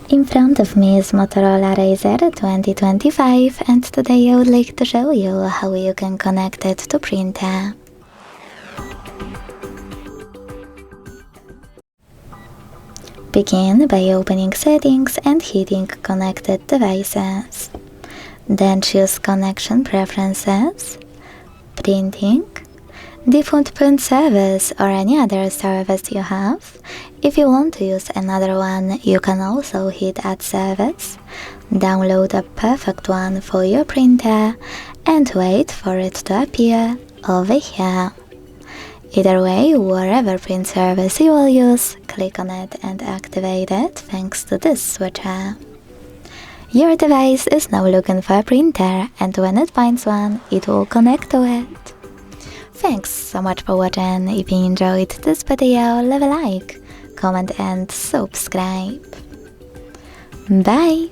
In front of me is Motorola Razr 2025, and today I would like to show you how you can connect it to printer. Begin by opening Settings and hitting Connected Devices. Then choose Connection Preferences, Printing, Default Print Service or any other service you have. If you want to use another one, you can also hit Add Service, download a perfect one for your printer and wait for it to appear over here. Either way, whatever print service you will use, click on it and activate it thanks to this switcher. Your device is now looking for a printer, and when it finds one, it will connect to it. Thanks so much for watching. If you enjoyed this video, leave a like, comment and subscribe. Bye!